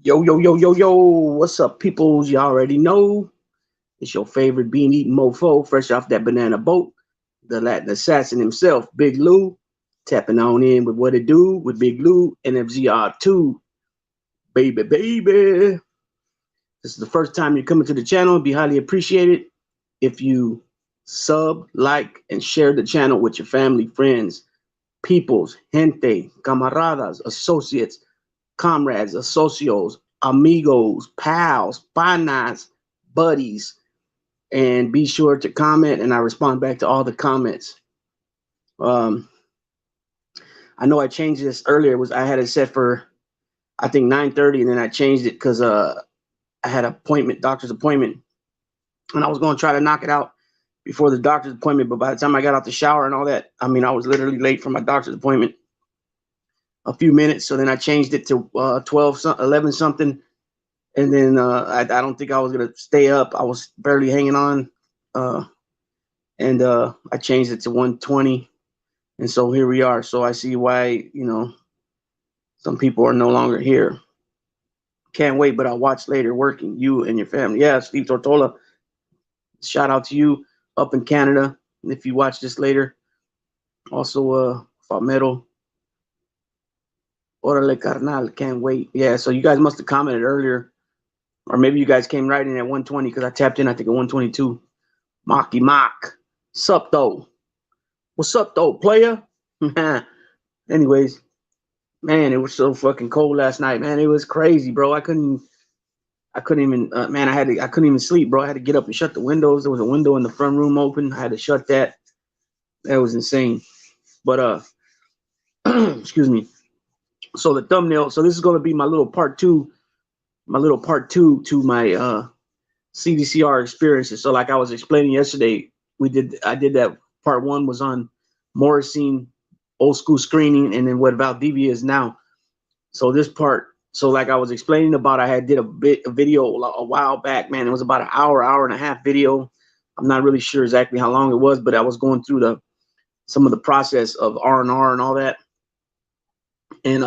Yo, yo, yo, yo, yo. What's up, peoples? You already know. It's your favorite bean eating mofo, fresh off that banana boat. The Latin assassin himself, Big Lou. Tapping on in with what it do with Big Lou and FZR2. Baby, baby. This is the first time you're coming to the channel. It'd be highly appreciated if you sub, like, and share the channel with your family, friends, peoples, gente, camaradas, associates, comrades, associos, amigos, pals, panas, buddies, and be sure to comment. And I respond back to all the comments. Um, I know I changed this earlier. I had it set for I think 9:30, and then I changed it because I had an appointment, doctor's appointment, and I was going to try to knock it out before the doctor's appointment. But by the time I got out the shower and all that, I mean, I was literally late for my doctor's appointment a few minutes. So then I changed it to 12, 11 something. And then I don't think I was going to stay up. I was barely hanging on. And I changed it to 1:20. And so here we are. So I see why, some people are no longer here. Can't wait, but I'll watch later working. You and your family. Yeah, Steve Tortola. Shout out to you up in Canada. If you watch this later. Also, Famero. Orale carnal. Can't wait. Yeah, so you guys must have commented earlier. Or maybe you guys came right in at 120 because I tapped in, I think, at 122. Mocky Mock. Sup, though? What's up, though, player? Anyways, man, it was so fucking cold last night, man. It was crazy, bro. I couldn't even, man, I couldn't even sleep, bro. I had to get up and shut the windows. There was a window in the front room open. I had to shut that. That was insane. But, excuse me. So the thumbnail, so this is going to be my little part two to my CDCR experiences. So like I was explaining yesterday, I did that. Part one was on Morrissey old school screening, and then what about D.V.I is now. So this part, so like I was explaining about, I did a video a while back, man. It was about an hour and a half video. I'm not really sure exactly how long it was, but I was going through some of the process of R&R and all that, and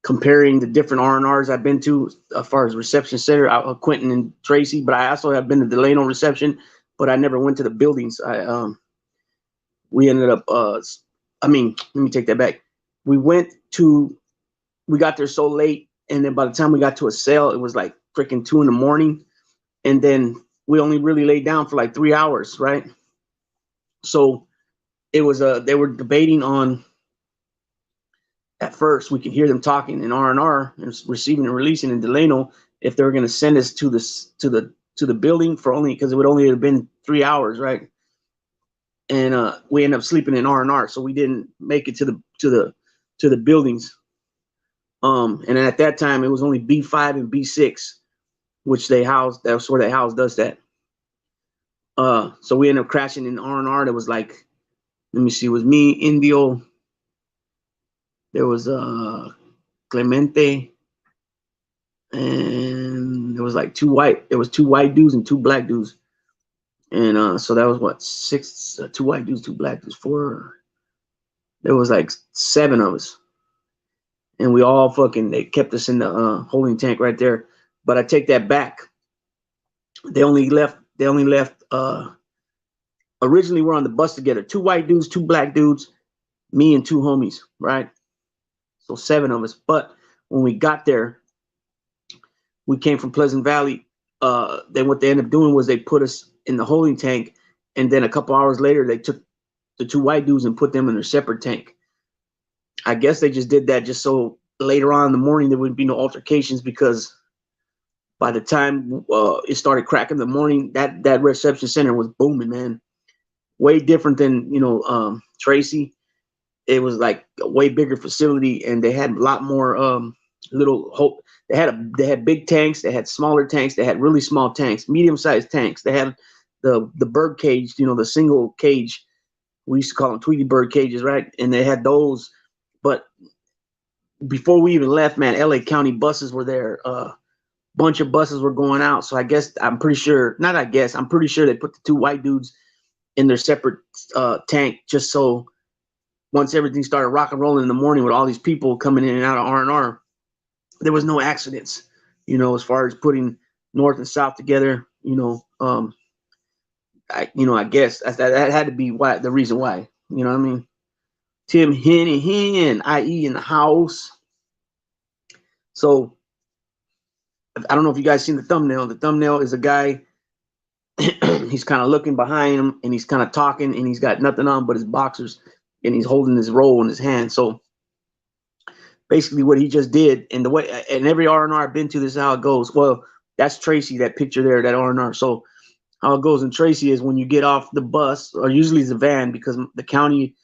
comparing the different R&Rs I've been to as far as Reception Center, Quentin and Tracy, but I also have been to Delano Reception, but I never went to the buildings. We ended up, let me take that back. We got there so late, and then by the time we got to a sale, it was like freaking 2 a.m. And then we only really laid down for like 3 hours, right? So it was, they were debating on, at first, we could hear them talking in R&R, Receiving and Releasing in Delano, if they were going to send us to the building for only, because it would only have been 3 hours, right? And we ended up sleeping in R&R, so we didn't make it to the buildings. And at that time, it was only B5 and B6, which they housed. That's where they housed us at. So we ended up crashing in R&R. That was like, let me see, it was me, Indio. There was Clemente, and there was like two white dudes and two black dudes. And so that was what, six, 2 white dudes, 2 black dudes, 4. There was like 7 of us. And we all they kept us in the holding tank right there. But I take that back. They only left, originally we're on the bus together. 2 white dudes, 2 black dudes, me and 2 homies, right? So 7 of us. But when we got there, we came from Pleasant Valley. Then what they ended up doing was they put us in the holding tank, and then a couple hours later they took the 2 white dudes and put them in their separate tank. I guess they just did that just so later on in the morning there wouldn't be no altercations, because by the time it started cracking in the morning, that reception center was booming, man. Way different than Tracy. It was like a way bigger facility, and they had a lot more they had big tanks, they had smaller tanks, they had really small tanks, medium-sized tanks. They had the bird cage, the single cage. We used to call them Tweety bird cages, right? And they had those. But before we even left, man, LA County buses were there. Bunch of buses were going out. So I'm pretty sure they put the 2 white dudes in their separate tank, just so once everything started rock and rolling in the morning with all these people coming in and out of R&R, there was no accidents, as far as putting North and South together, I guess that had to be why the reason why, you know what I mean? Tim Hen, i.e. in the house. So I don't know if you guys seen the thumbnail. The thumbnail is a guy, he's kind of looking behind him and he's kind of talking and he's got nothing on but his boxers and he's holding his roll in his hand. So basically what he just did, and the way, and every R&R I've been to, this is how it goes. Well, that's Tracy, that picture there, that R&R. So how it goes in Tracy is when you get off the bus, or usually it's a van, because the county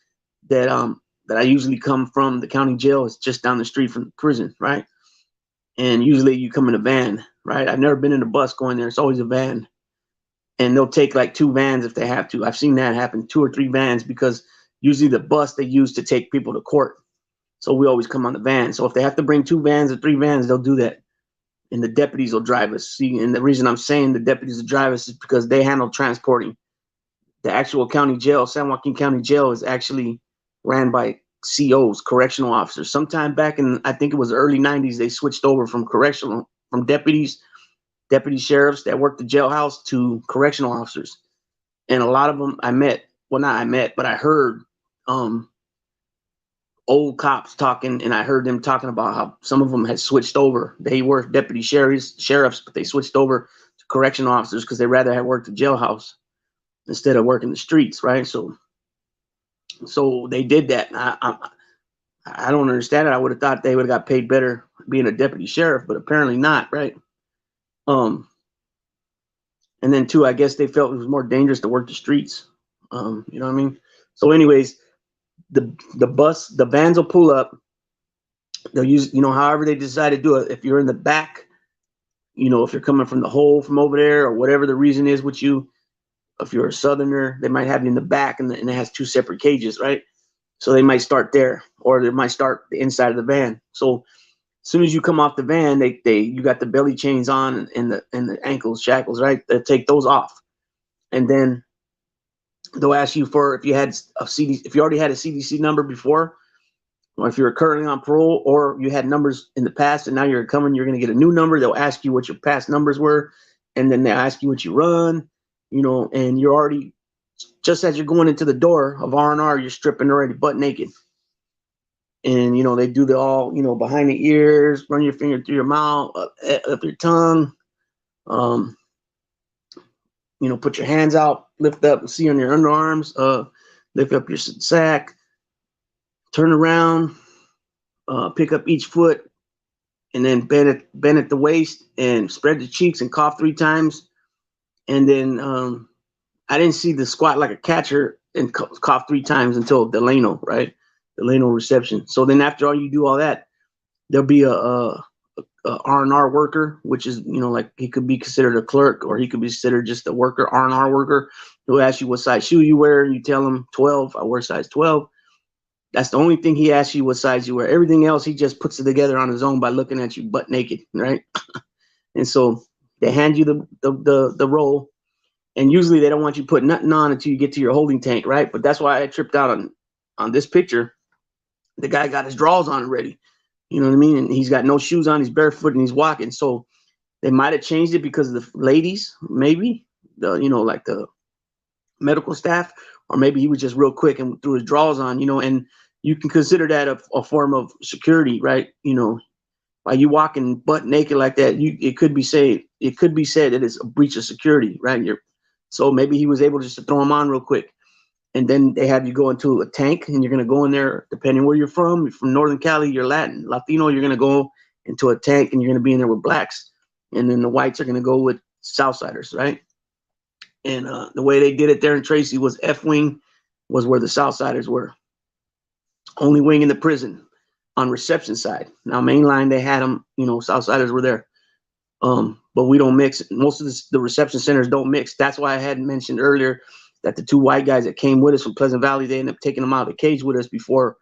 that I usually come from, the county jail, is just down the street from the prison, right? And usually you come in a van, right? I've never been in a bus going there. It's always a van. And they'll take like 2 vans if they have to. I've seen that happen, 2 or 3 vans, because usually the bus they use to take people to court. So we always come on the van. So if they have to bring 2 vans or 3 vans, they'll do that. And the deputies will drive us. See, and the reason I'm saying the deputies will drive us is because they handle transporting. The actual county jail, San Joaquin County Jail, is actually ran by COs, correctional officers. Sometime back in, I think it was the early 90s, they switched over from deputy sheriffs that worked the jailhouse to correctional officers. And a lot of them but I heard old cops talking, and I heard them talking about how some of them had switched over. They were deputy sheriffs, but they switched over to correctional officers because they rather had worked the jailhouse instead of working the streets, right? So they did that. I don't understand it. I would have thought they would have got paid better being a deputy sheriff, but apparently not, right? And then 2, I guess they felt it was more dangerous to work the streets. You know what I mean? So anyways, the vans will pull up. They'll use, however they decide to do it. If you're in the back, if you're coming from the hole from over there, or whatever the reason is with you, if you're a Southerner, they might have you in the back, and it has 2 separate cages, right? So they might start there, or they might start the inside of the van. So as soon as you come off the van, you got the belly chains on and the ankles shackles, right? They take those off, and then they'll ask you for if you already had a CDC number before, or if you're currently on parole, or you had numbers in the past and now you're going to get a new number. They'll ask you what your past numbers were, and then they ask you what you run, and you're already, just as you're going into the door of R&R, you're stripping already, butt naked. And, they do the all, behind the ears, run your finger through your mouth, up your tongue, put your hands out, lift up, see on your underarms, lift up your sack, turn around, pick up each foot, and then bend at the waist and spread the cheeks and cough 3 times. And then I didn't see the squat like a catcher and cough 3 times until Delano, right? Delano reception. So then after all you do all that, there'll be a R&R worker, which is, like he could be considered a clerk, or he could be considered just a worker, R&R worker. He'll ask you what size shoe you wear. You tell him 12. I wear size 12. That's the only thing he asks you, what size you wear. Everything else, he just puts it together on his own by looking at you butt naked, right? And so they hand you the roll, and usually they don't want you putting nothing on until you get to your holding tank, right? But that's why I tripped out on this picture. The guy got his drawers on already. You know what I mean? And he's got no shoes on. He's barefoot and he's walking. So they might have changed it because of the ladies, maybe, like the medical staff, or maybe he was just real quick and threw his drawers on, and you can consider that a form of security, right? By you walking butt naked like that, it could be said that it's a breach of security, right? So maybe he was able just to throw them on real quick. And then they have you go into a tank, and you're going to go in there, depending where you're from Northern Cali, you're Latino, you're going to go into a tank, and you're going to be in there with blacks. And then the whites are going to go with Southsiders, right? And the way they did it there in Tracy was F-wing was where the Southsiders were. Only wing in the prison on reception side. Now, mainline, they had them, Southsiders were there. But we don't mix. Most of the reception centers don't mix. That's why I had mentioned earlier that the 2 white guys that came with us from Pleasant Valley, they ended up taking them out of the cage with us before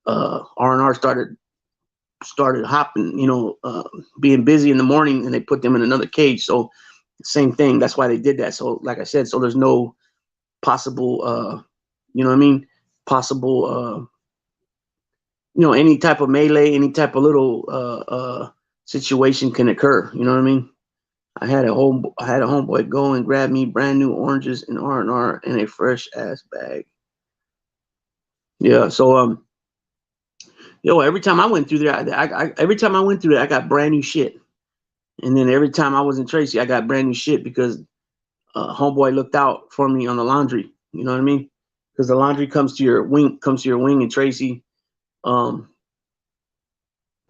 R&R started hopping, being busy in the morning, and they put them in another cage. So same thing. That's why they did that. So like I said, so there's no possible, possible, any type of melee, any type of little situation can occur. You know what I mean? I had a homeboy go and grab me brand new oranges in R&R in a fresh ass bag. Yeah, so yo, every time I went through there, every time I went through there, I got brand new shit. And then every time I was in Tracy, I got brand new shit because homeboy looked out for me on the laundry. You know what I mean? Because the laundry comes to your wing in Tracy.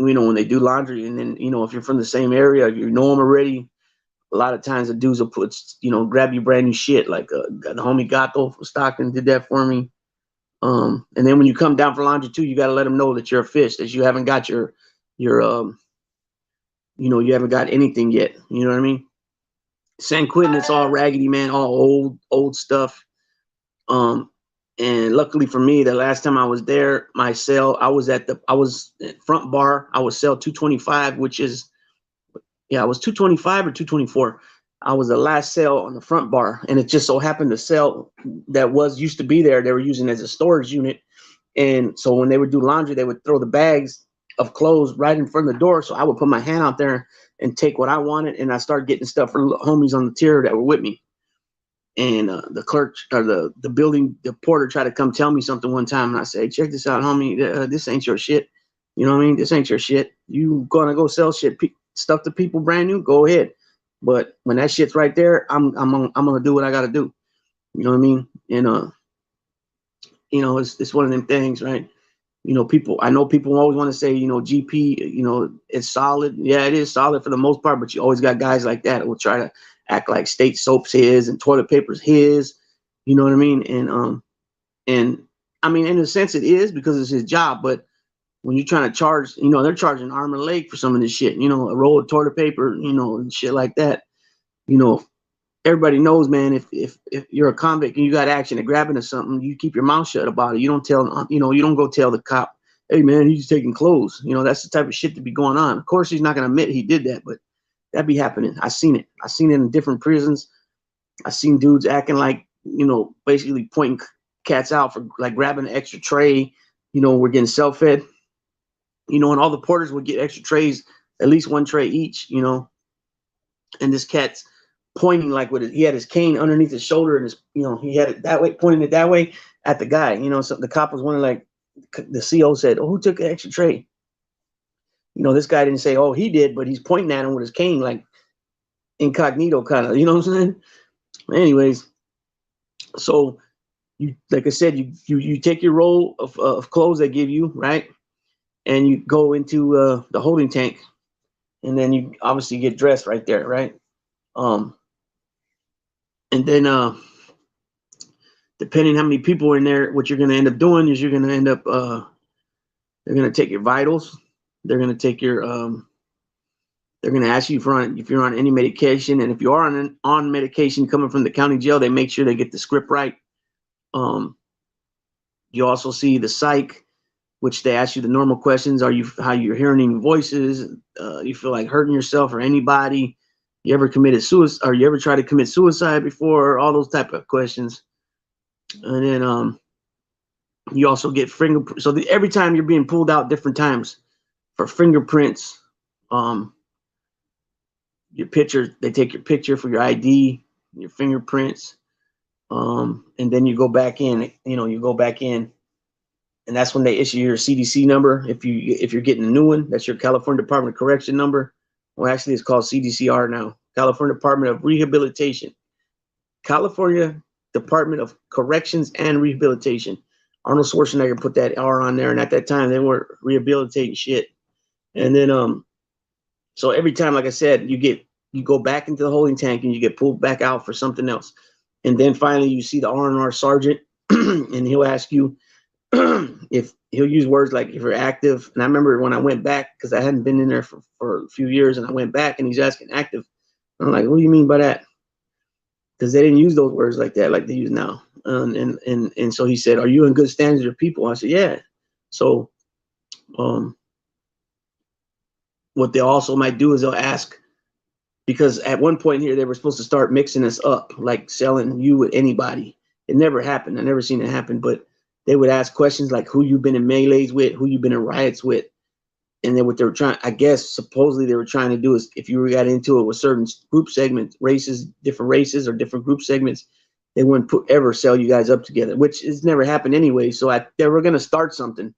You know, when they do laundry, and then, you know, if you're from the same area, if you know them already, a lot of times the dudes will put, you know, grab you brand new shit. Like the homie Gato from Stockton did that for me. And then when you come down for laundry too, you got to let them know that you're a fish, that you haven't got your you know, you haven't got anything yet. You know what I mean? San Quentin, it's all raggedy, man, all old stuff. And luckily for me, the last time I was there, my cell, I was at front bar. I was cell 225, which is, yeah, I was 225 or 224. I was the last cell on the front bar, and it just so happened the cell that used to be there, they were using as a storage unit. And so when they would do laundry, they would throw the bags of clothes right in front of the door. So I would put my hand out there and take what I wanted, and I started getting stuff for homies on the tier that were with me. And the clerk or the porter tried to come tell me something one time, and I said, hey, check this out, homie. This ain't your shit. You know what I mean? This ain't your shit. You gonna go sell stuff to people brand new? Go ahead. But when that shit's right there, I'm gonna do what I gotta do. You know what I mean? And you know, it's one of them things, right? You know, I know people always want to say, you know, GP, you know, it's solid. Yeah, it is solid for the most part, but you always got guys like that will try to act like state soap's his and toilet paper's his. You know what I mean? And I mean, in a sense it is, because it's his job, but when you're trying to charge, you know, they're charging arm and leg for some of this shit, you know, a roll of toilet paper, you know, and shit like that. You know, everybody knows, man, if you're a convict and you got action at grabbing or something, you keep your mouth shut about it. You don't tell, you know, you don't go tell the cop, hey man, he's taking clothes. You know, that's the type of shit to be going on. Of course, he's not going to admit he did that, but that be happening. I seen it in different prisons. I seen dudes acting like, you know, basically pointing cats out for like grabbing an extra tray. You know, we're getting self-fed, you know, and all the porters would get extra trays, at least one tray each, you know, and this cat's pointing like he had his cane underneath his shoulder, and his, you know, he had it that way, pointing it that way at the guy, you know. So the cop was wondering, like, the CO said, oh, who took the extra tray? You know, this guy didn't say, oh, he did, but he's pointing at him with his cane, like incognito kind of, you know what I'm saying? Anyways, so you, like I said, you take your roll of clothes they give you, right? And you go into the holding tank, and then you obviously get dressed right there, right? And then depending how many people are in there, what you're going to end up doing is you're going to end up, they're going to take your vitals. They're going to take your, they're going to ask you if you're on any medication. And if you are on medication coming from the county jail, they make sure they get the script right. You also see the psych, which they ask you the normal questions. How you're hearing any voices? You feel like hurting yourself or anybody? You ever committed suicide, or you ever tried to commit suicide before? All those type of questions. And then you also get fingerprints. So every time you're being pulled out different times for fingerprints, your picture, they take your picture for your ID, your fingerprints, and then you go back in, you know, and that's when they issue your CDC number. If you're getting a new one, that's your California Department of Correction number. Well, actually it's called CDCR now, California Department of Rehabilitation. California Department of Corrections and Rehabilitation. Arnold Schwarzenegger put that R on there, and at that time they weren't rehabilitating shit. And then so every time, like I said, you go back into the holding tank and you get pulled back out for something else. And then finally you see the R&R sergeant and he'll ask you if he'll use words like if you're active. And I remember when I went back, because I hadn't been in there for a few years, and I went back and he's asking active. I'm like, what do you mean by that? Because they didn't use those words like that, like they use now. And so he said, are you in good standards with people? I said, yeah. So what they also might do is they'll ask, because at one point here, they were supposed to start mixing us up, like selling you with anybody. It never happened. I never seen it happen, but they would ask questions like who you've been in melees with, who you've been in riots with. And then what they were trying, I guess, supposedly they were trying to do is if you got into it with certain group segments, races, different races or different group segments, they wouldn't ever sell you guys up together, which has never happened anyway. So they were going to start something,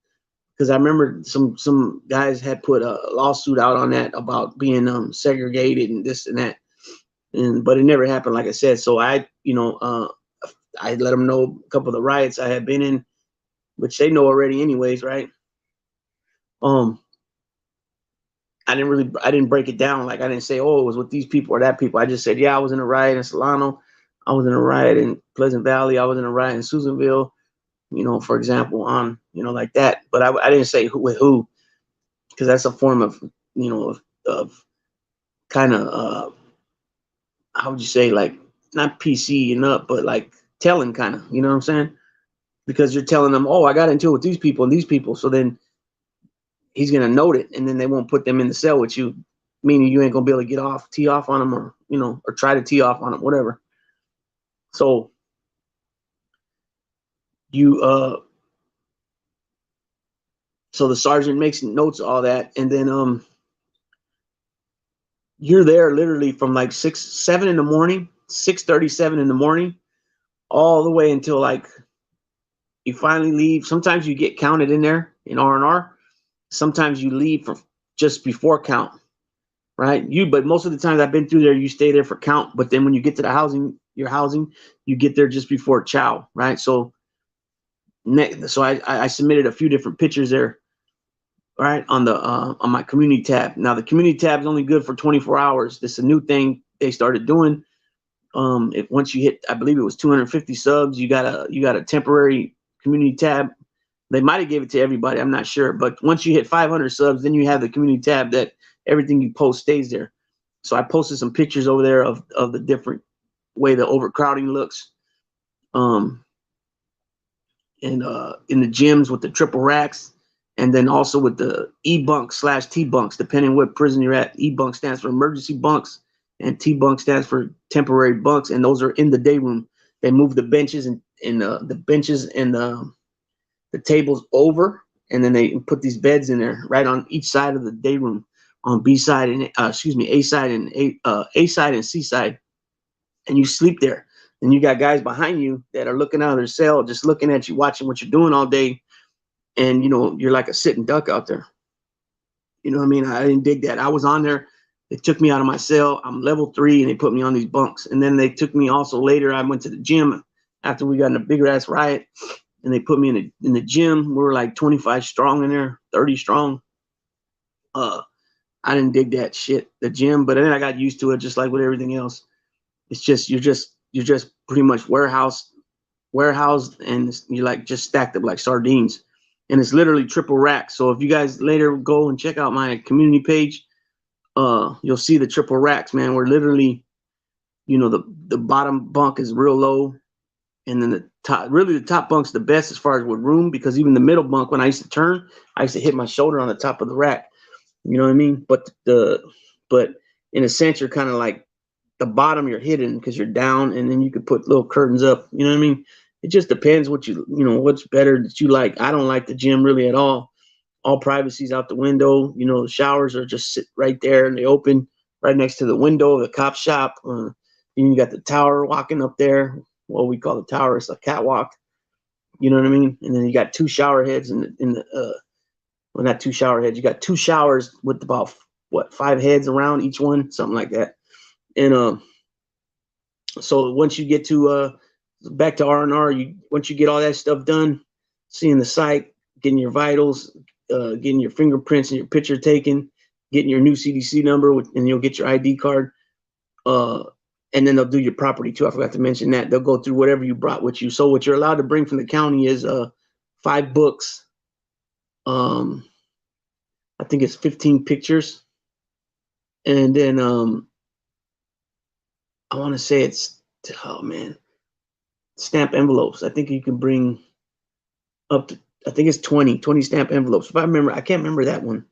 because I remember some guys had put a lawsuit out on that about being segregated and this and that, but it never happened, like I said. So I let them know a couple of the riots I had been in, which they know already anyways, right? I didn't break it down. Like, I didn't say, oh, it was with these people or that people. I just said, yeah, I was in a riot in Solano. I was in a riot in Pleasant Valley. I was in a riot in Susanville, for example, like that. But I didn't say with who, because that's a form of, of kind of, how would you say, like, not PC and up, but like telling kind of, you know what I'm saying? Because you're telling them, oh, I got into it with these people and these people. So then he's going to note it, and then they won't put them in the cell with you, meaning you ain't going to be able to tee off on them, or, or try to tee off on them, whatever. So so the sergeant makes notes of all that, and then you're there literally from like 6:30 in the morning, 6:37 in the morning, all the way until like you finally leave. Sometimes you get counted in there in R&R. Sometimes you leave for just before count, right? But most of the times I've been through there, you stay there for count. But then when you get to your housing, you get there just before chow, right? So I submitted a few different pictures there, right, on my community tab. Now the community tab is only good for 24 hours. This is a new thing they started doing. If once you hit, I believe it was 250 subs, you got a temporary community tab. They might have gave it to everybody, I'm not sure. But once you hit 500 subs, then you have the community tab that everything you post stays there. So I posted some pictures over there of the different way the overcrowding looks. And in the gyms with the triple racks, and then also with the E-bunk/T bunks, depending what prison you're at. E-bunk stands for emergency bunks, and T-bunk stands for temporary bunks, and those are in the day room. They move the benches and the benches and the tables over, and then they put these beds in there right on each side of the day room, on B side and A side and A side and C side, and you sleep there. And you got guys behind you that are looking out of their cell, just looking at you, watching what you're doing all day, and you're like a sitting duck out there. You know what I mean? I didn't dig that. I was on there. They took me out of my cell. I'm level 3, and they put me on these bunks. And then they took me also later. I went to the gym after we got in a bigger ass riot, and they put me in the gym. We were like 25 strong in there, 30 strong. I didn't dig that shit, the gym, but then I got used to it, just like with everything else. It's just you're just pretty much warehoused, and you're like just stacked up like sardines. And it's literally triple rack. So if you guys later go and check out my community page, you'll see the triple racks, man. We're literally, the bottom bunk is real low, and then the top bunk's the best as far as with room, because even the middle bunk, when I used to turn, I used to hit my shoulder on the top of the rack. You know what I mean? But in a sense, you're kind of like the bottom, you're hidden because you're down, and then you could put little curtains up. You know what I mean? It just depends what's better that you like. I don't like the gym really at all. All privacy's out the window. The showers are just sit right there, and they open right next to the window of the cop shop. Then you got the tower walking up there. What we call the tower, it's a catwalk. You know what I mean? And then you got 2 shower heads well, not 2 shower heads. You got 2 showers with about 5 heads around each one, something like that. And so once you get to back to R&R, once you get all that stuff done, seeing the site, getting your vitals, getting your fingerprints and your picture taken, getting your new CDC number, and you'll get your ID card. And then they'll do your property too. I forgot to mention that. They'll go through whatever you brought with you. So what you're allowed to bring from the county is 5 books. I think it's 15 pictures. And then I want to say stamp envelopes. I think you can bring up to, I think it's 20 stamp envelopes. If I remember, I can't remember that one,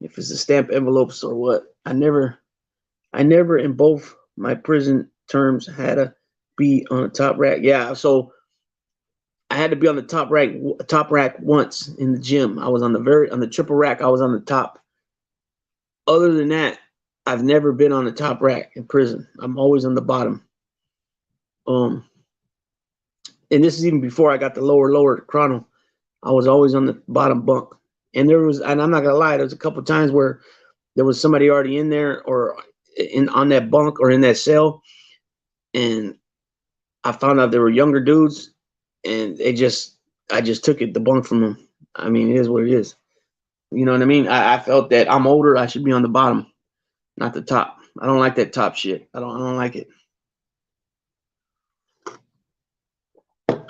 if it's the stamp envelopes or what. I never in both my prison terms had to be on a top rack. Yeah, so I had to be on the top rack once in the gym. I was on the triple rack. I was on the top. Other than that, I've never been on the top rack in prison. I'm always on the bottom. Um, and this is even before I got the lower chrono. I was always on the bottom bunk. And I'm not gonna lie, there was a couple times where there was somebody already in there or in on that bunk or in that cell, and I found out they were younger dudes, and I just took the bunk from them. I mean, it is what it is. You know what I mean? I felt that I'm older. I should be on the bottom, not the top. I don't like that top shit. I don't like it.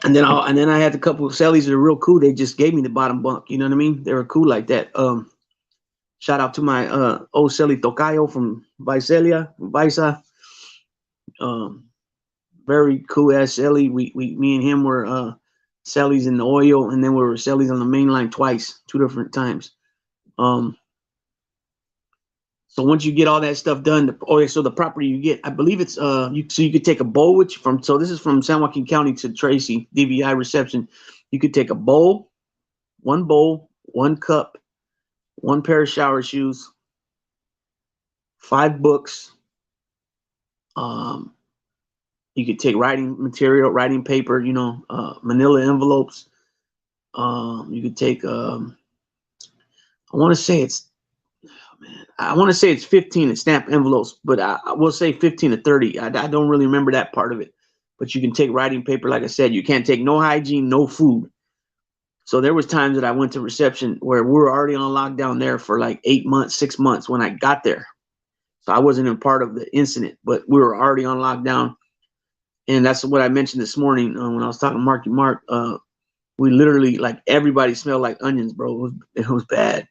And then I had a couple of cellies that are real cool. They just gave me the bottom bunk. You know what I mean? They were cool like that. Shout out to my old celly Tocayo from Visa. Um, very cool ass celly. Me and him were cellies in the oil, and then we were cellies on the main line twice, 2 different times. So once you get all that stuff done, so the property you get, I believe it's so you could take a bowl so this is from San Joaquin County to Tracy, D.V.I. reception. You could take a bowl, one cup, one pair of shower shoes, 5 books. You could take writing material, writing paper, manila envelopes. You could take I want to say it's 15 in stamp envelopes, but I will say 15 to 30. I don't really remember that part of it. But you can take writing paper, like I said. You can't take no hygiene, no food. So there was times that I went to reception where we were already on lockdown there for like 8 months, 6 months when I got there. So I wasn't in part of the incident, but we were already on lockdown. And that's what I mentioned this morning when I was talking to Marky Mark. We literally, like, everybody smelled like onions, bro. It was bad.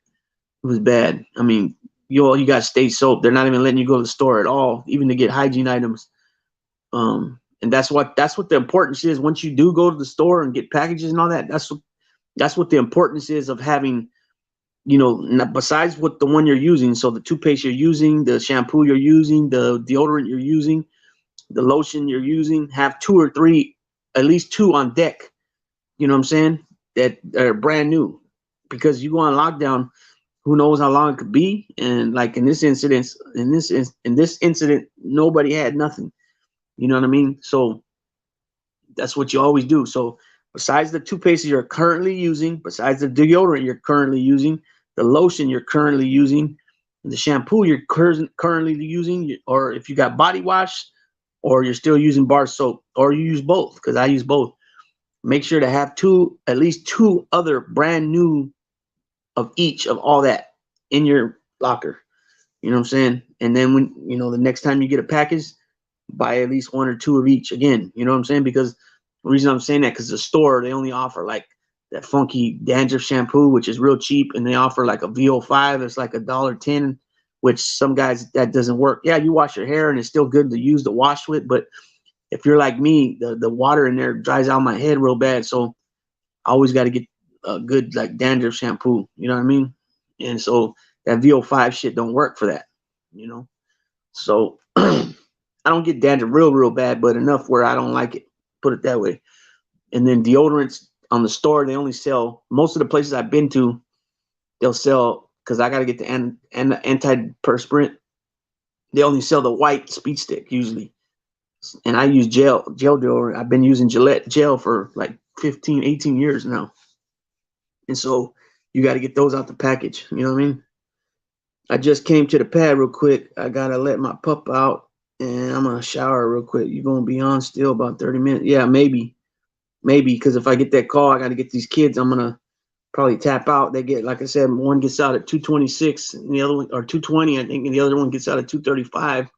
It was bad. I mean, you got state soap. They're not even letting you go to the store at all, even to get hygiene items. And that's what the importance is. Once you do go to the store and get packages and all that, that's what the importance is of having, besides what the one you're using. So the toothpaste you're using, the shampoo you're using, the deodorant you're using, the lotion you're using, have 2 or 3, at least 2 on deck. You know what I'm saying? That are brand new, because you go on lockdown, who knows how long it could be. And like in this incident, nobody had nothing. You know what I mean? So that's what you always do. So besides the toothpaste you're currently using, besides the deodorant you're currently using, the lotion you're currently using, the shampoo you're currently using, or if you got body wash, or you're still using bar soap, or you use both, because I use both, make sure to have at least 2 other brand new of each of all that in your locker. You know what I'm saying? And then when, the next time you get a package, buy at least 1 or 2 of each again. You know what I'm saying? Because the reason I'm saying that, because the store, they only offer like that funky dandruff shampoo, which is real cheap. And they offer like a VO5. It's like $1.10, which some guys, that doesn't work. Yeah, you wash your hair and it's still good to use to wash with. But if you're like me, the water in there dries out my head real bad. So I always got to get a good like dandruff shampoo. You know what I mean? And so that VO5 shit don't work for that. So I don't get dandruff real bad, but enough where I don't like it. Put it that way. And then deodorants on the store, they only sell, most of the places I've been to, they'll sell, because I got to get the antiperspirant. They only sell the white speed stick usually. And I use gel deodorant. I've been using Gillette gel for like 15, 18 years now. And so you got to get those out the package. You know what I mean? I just came to the pad real quick. I got to let my pup out, and I'm going to shower real quick. You going to be on still about 30 minutes? Yeah, maybe, because if I get that call, I got to get these kids. I'm going to probably tap out. They get, like I said, one gets out at 2:26, and the other one, or 2:20, I think, and the other one gets out at 2:35.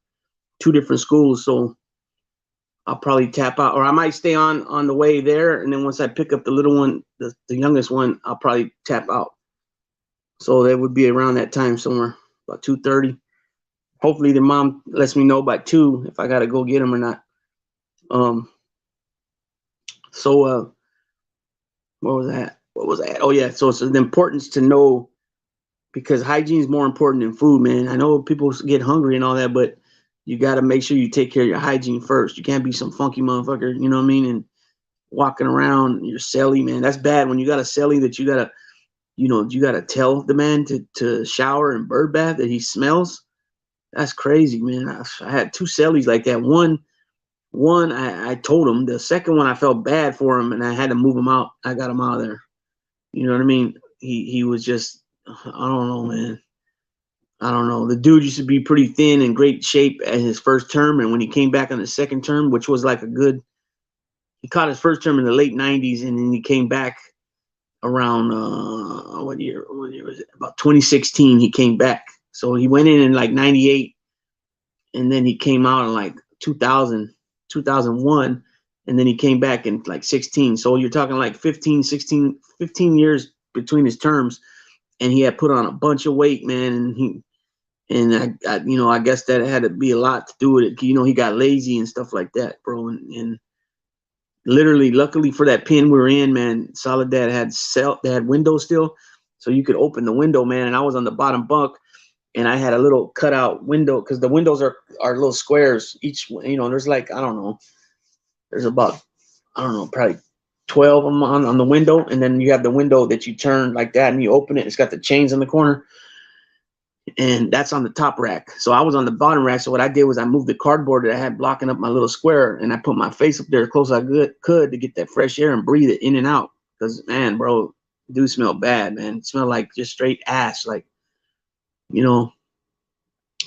2 different schools. So I'll probably tap out, or I might stay on the way there, and then once I pick up the little one, the youngest one, I'll probably tap out. So that would be around that time somewhere, about 2:30. Hopefully the mom lets me know by 2 if I gotta go get him or not. What was that? Oh yeah, so it's the importance to know, because hygiene is more important than food, man. I know people get hungry and all that, but you got to make sure you take care of your hygiene first. You can't be some funky motherfucker, you know what I mean? walking around your celly, man. That's bad when you got a celly that you gotta, you gotta tell the man to shower and bird bath that he smells. That's crazy, man. I had two cellies like that. One I told him. The second one I felt bad for him and I had to move him out. I got him out of there. You know what I mean? He was just, I don't know, man. I don't know. The dude used to be pretty thin and great shape at his first term, and when he came back on the second term, which was like he caught his first term in the late '90s, and then he came back around what year was it? About 2016. He came back, so he went in like '98, and then he came out in like 2000, 2001, and then he came back in like 16. So you're talking like 15 years between his terms, and he had put on a bunch of weight, man, and I guess that had to be a lot to do with it. He got lazy and stuff like that, bro. And literally, luckily for that pen we were in, man, Soledad they had windows still, so you could open the window, man. And I was on the bottom bunk, and I had a little cutout window because the windows are little squares each. There's like there's about probably 12 of them on the window, and then you have the window that you turn like that, and you open it. It's got the chains in the corner. And that's on the top rack. So I was on the bottom rack. So what I did was I moved the cardboard that I had blocking up my little square, and I put my face up there as close as I could to get that fresh air and breathe it in and out. Because, man, bro, it do smell bad, man. It smelled like just straight ash, like, And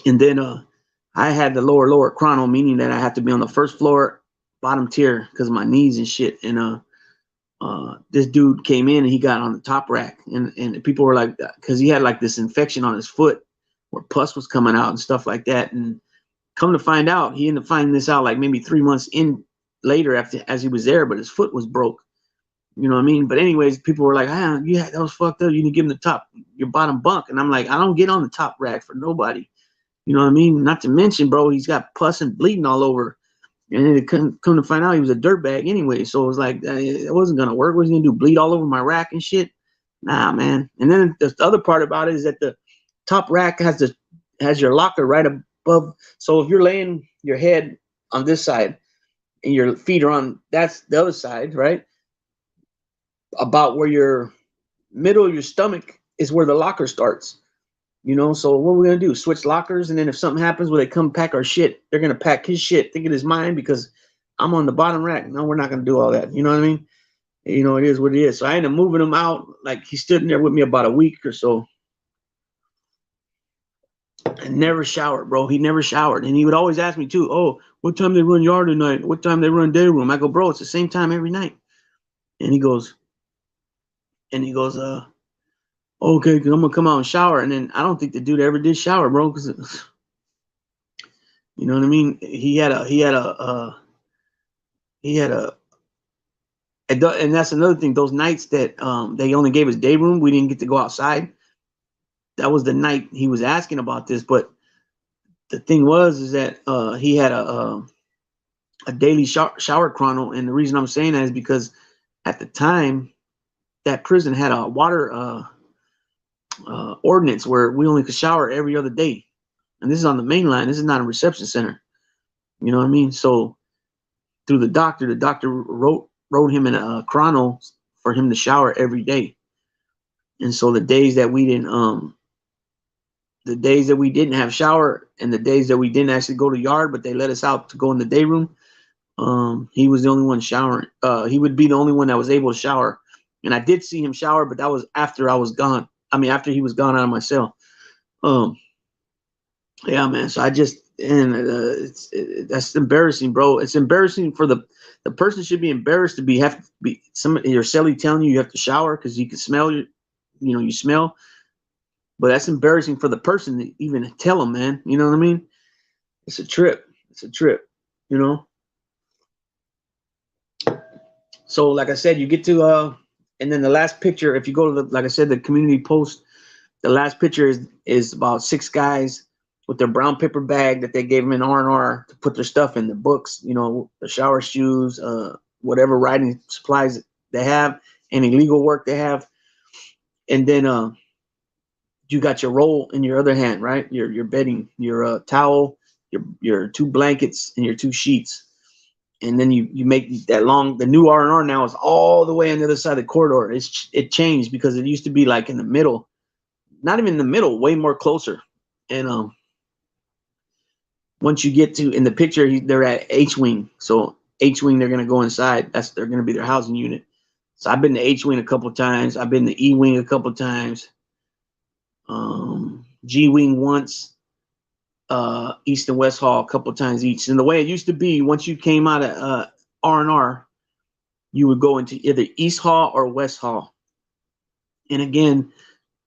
then I had the lower chrono, meaning that I have to be on the first floor, bottom tier, because of my knees and shit. And this dude came in and he got on the top rack, and people were like, because he had like this infection on his foot where pus was coming out and stuff like that. And come to find out, he ended up finding this out like maybe 3 months in later as he was there, but his foot was broke. You know what I mean? But anyways, people were like, yeah, that was fucked up. You need to give him your bottom bunk. And I'm like, I don't get on the top rack for nobody. You know what I mean? Not to mention, bro, he's got pus and bleeding all over. And then it couldn't come to find out he was a dirtbag anyway. So it was like, it wasn't going to work. What was he going to do? Bleed all over my rack and shit? Nah, man. And then the other part about it is that the top rack has your locker right above. So if you're laying your head on this side and your feet are on, that's the other side, right? About where your middle of your stomach is where the locker starts. So what we're going to do, switch lockers. And then if something happens where they come pack our shit, they're going to pack his shit, thinking it's mine because I'm on the bottom rack. No, we're not going to do all that. You know what I mean? It is what it is. So I ended up moving him out. Like he stood in there with me about a week or so. And never showered, bro. He never showered. And he would always ask me too, oh, what time they run yard tonight? What time they run day room? I go, bro, it's the same time every night. And he goes, okay, because I'm gonna come out and shower. And then I don't think the dude ever did shower, bro, because you know what I mean? And that's another thing. Those nights that they only gave us day room, we didn't get to go outside. That was the night he was asking about this. But the thing is that he had a daily shower chrono, and the reason I'm saying that is because at the time that prison had a water ordinance where we only could shower every other day, and this is on the main line. This is not a reception center. You know what I mean? So through the doctor wrote him in a chrono for him to shower every day. And so the days that we didn't have shower, and the days that we didn't actually go to yard, but they let us out to go in the day room, he was the only one showering. He would be the only one that was able to shower. And I did see him shower, but that was after I was gone. I mean, after he was gone out of my cell. Yeah, man. So that's embarrassing, bro. It's embarrassing for the person. Should be embarrassed to have to be your cellie telling you have to shower because you can smell you smell. But that's embarrassing for the person to even tell them, man. You know what I mean? It's a trip. So like I said, you get to and then the last picture, if you go to like I said, the community post, the last picture is about 6 guys with their brown paper bag that they gave them in R&R to put their stuff in, the books, the shower shoes, whatever writing supplies they have, any legal work they have. And then you got your roll in your other hand, right? Your bedding, your towel, your 2 blankets, and your 2 sheets. and then you make that long. The new R&R now is all the way on the other side of the corridor. It changed because it used to be like in the middle, not even in the middle, way more closer. And once you get to in the picture, they're at H wing. So H wing, they're gonna go inside. They're gonna be their housing unit. So I've been to H wing a couple times. I've been to E wing a couple times. G wing once. East and West Hall a couple times each. And the way it used to be, once you came out of R&R, you would go into either East Hall or West Hall. And again,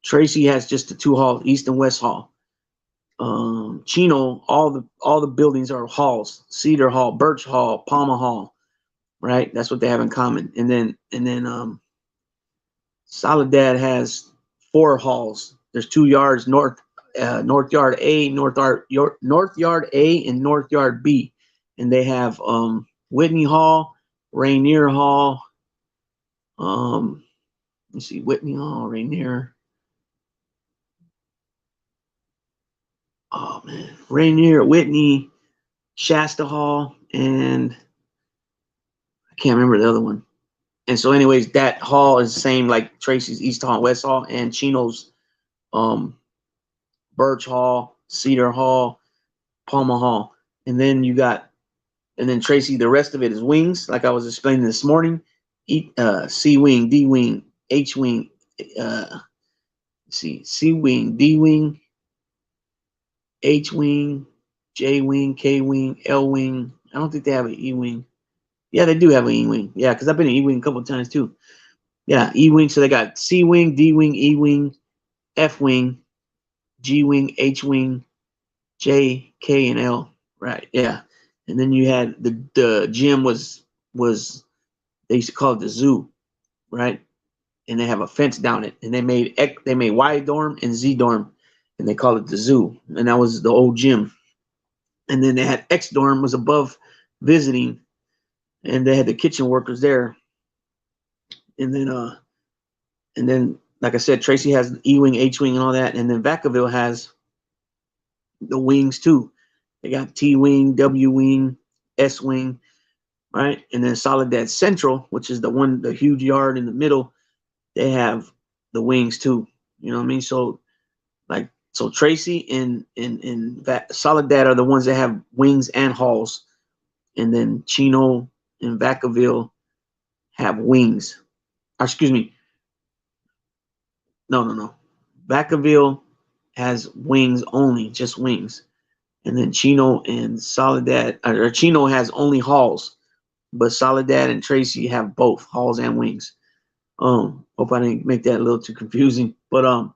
Tracy has just the two halls, East and West Hall. Chino, all the buildings are halls: Cedar Hall, Birch Hall, Palmer Hall. Right, that's what they have in common. And then Soledad has 4 halls. There's 2 yards: North Yard A, North Yard A, and North Yard B. And they have Whitney Hall, Rainier Hall. Let's see, Whitney Hall, Rainier. Oh man, Rainier, Whitney, Shasta Hall, and I can't remember the other one. And so, anyways, that hall is the same like Tracy's East Hall, West Hall, and Chino's Birch Hall, Cedar Hall, Palmer Hall. And then Tracy, the rest of it is wings, like I was explaining this morning. C wing, D wing, H wing, C wing, D wing, H wing, J wing, K wing, L wing. I don't think they have an E wing. Yeah, they do have an E wing. Yeah, because I've been in E wing a couple of times too. Yeah, E wing. So they got C wing, D wing, E wing, F wing, G wing, H wing, J, K, and L. Right. Yeah. And then you had the gym was they used to call it the zoo, right? And they have a fence down it, and they made Y dorm and Z dorm, and they call it the zoo, and that was the old gym. And then they had X dorm was above visiting, and they had the kitchen workers there. And then like I said, Tracy has E wing, H wing, and all that, and then Vacaville has the wings too. They got T wing, W wing, S wing, right? And then Soledad Central, which is the huge yard in the middle, they have the wings too. You know what I mean? So Tracy and Soledad are the ones that have wings and halls, and then Chino and Vacaville have wings. Excuse me. No. Vacaville has wings only, just wings. And then Chino and Soledad, or Chino has only halls, but Soledad and Tracy have both halls and wings. Hope I didn't make that a little too confusing, but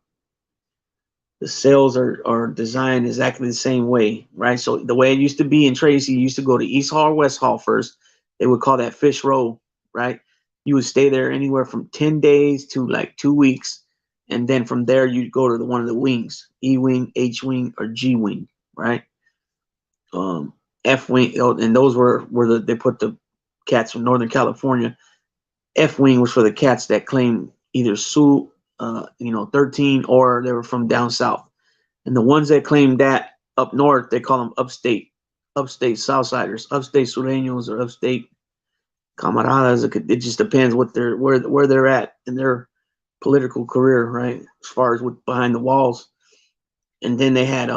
the cells are designed exactly the same way, right? So the way it used to be in Tracy, you used to go to East Hall or West Hall first. They would call that fish row, right? You would stay there anywhere from 10 days to like 2 weeks. And then from there, you'd go to one of the wings, E wing, H wing, or G wing, right? F wing, and those were they put the cats from Northern California. F wing was for the cats that claimed either Sioux, 13, or they were from down south. And the ones that claimed that up north, they call them upstate Southsiders, upstate Sureños, or upstate Camaradas. It just depends where they're at in their political career, right? As far as what behind the walls. And then they had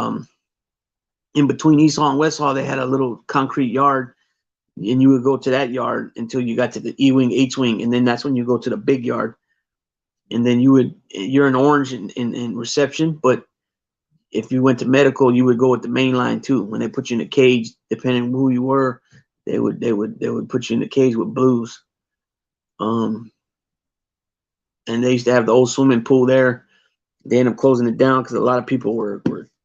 in between East Hall and West Hall, they had a little concrete yard, and you would go to that yard until you got to the E wing, H wing, and then that's when you go to the big yard. And then you're in orange in reception, but if you went to medical, you would go with the main line too. When they put you in a cage, depending on who you were, they would put you in the cage with blues. And they used to have the old swimming pool there. They ended up closing it down because a lot of people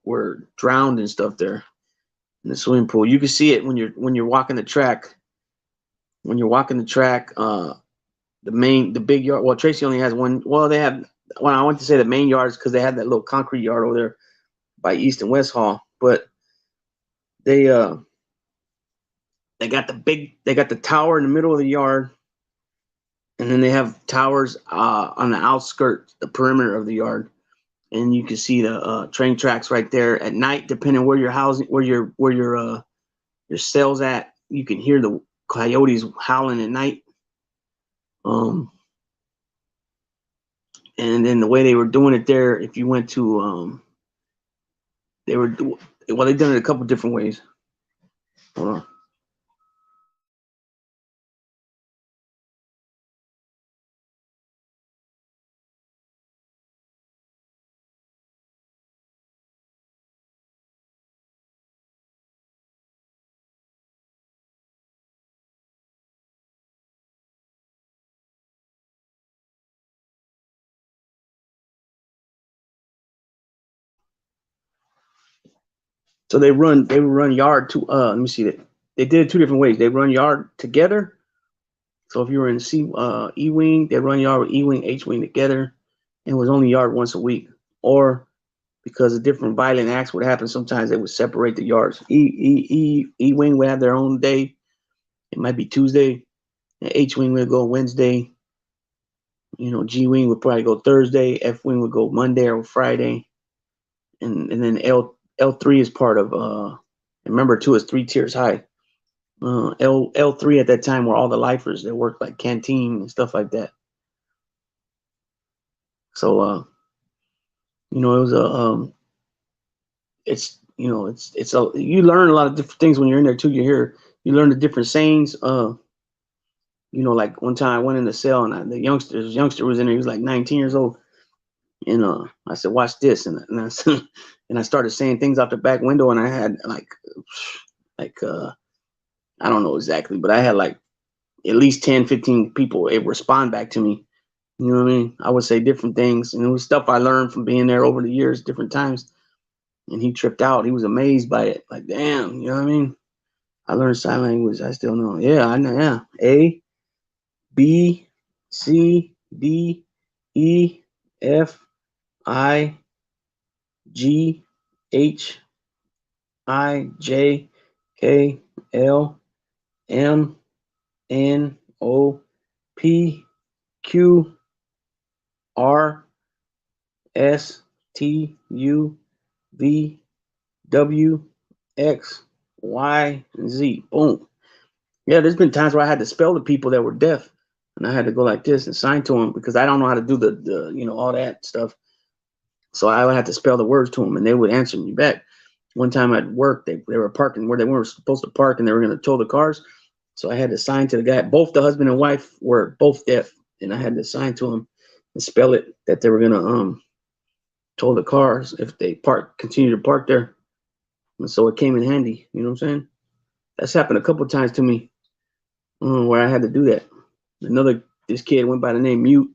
were drowned and stuff there in the swimming pool. You can see it when you're walking the track. When you're walking the track, the big yard. Well, Tracy only has one. Well, they have. Well, I want to say the main yards because they had that little concrete yard over there by East and West Hall. But they got the tower in the middle of the yard, and then they have towers on the outskirts, the perimeter of the yard, and you can see the train tracks right there at night. Depending where your housing, where your cell's at, you can hear coyotes howling at night. And then the way they were doing it there, if you went to, they done it a couple different ways. Hold on. So they would run yard to, let me see that. They did it two different ways. They run yard together. So if you were in E-Wing, they run yard with E-Wing, H-Wing together, and it was only yard once a week. Or because of different violent acts would happen, sometimes they would separate the yards. E-Wing would have their own day. It might be Tuesday. And H-Wing would go Wednesday. You know, G-Wing would probably go Thursday. F-Wing would go Monday or Friday. And then L3 is part of, remember too, it's 3 tiers high. L3 at that time were all the lifers that worked like canteen and stuff like that. So, you know, it was you learn a lot of different things when you're in there too. You learn the different sayings. You know, like one time I went in the cell and the youngster was in there. He was like 19 years old. And I said, watch this. And I said, and I started saying things out the back window, and I had like I don't know exactly, but I had like at least 10, 15 people respond back to me. You know what I mean? I would say different things, and it was stuff I learned from being there over the years, different times. And he tripped out. He was amazed by it. Like, damn, you know what I mean? I learned sign language. I still know. Yeah, I know. Yeah. A, B, C, D, E, F, I, G, H, I, J, K, L, M, N, O, P, Q, R, S, T, U, V, W, X, Y, and Z. Boom. Yeah, there's been times where I had to spell the people that were deaf, and I had to go like this and sign to them because I don't know how to do the you know, all that stuff. So I would have to spell the words to them, and they would answer me back. One time at work, they were parking where they weren't supposed to park, and they were going to tow the cars. So I had to sign to the guy. Both the husband and wife were both deaf, and I had to sign to them and spell it that they were going to tow the cars if they continue to park there. And so it came in handy. You know what I'm saying? That's happened a couple of times to me where I had to do that. This kid went by the name Mute,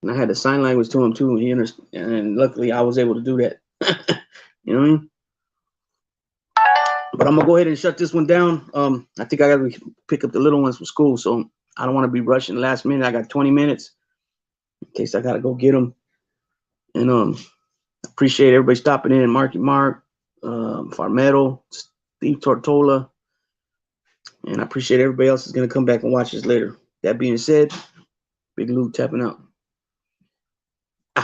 and I had to sign language to him too. And he understood, and luckily I was able to do that. You know what I mean? But I'm gonna go ahead and shut this one down. I think I gotta pick up the little ones from school, so I don't want to be rushing last minute. I got 20 minutes in case I gotta go get them. And appreciate everybody stopping in. Marky Mark, Farmetto, Steve Tortola, and I appreciate everybody else is gonna come back and watch this later. That being said, Big Lou tapping out.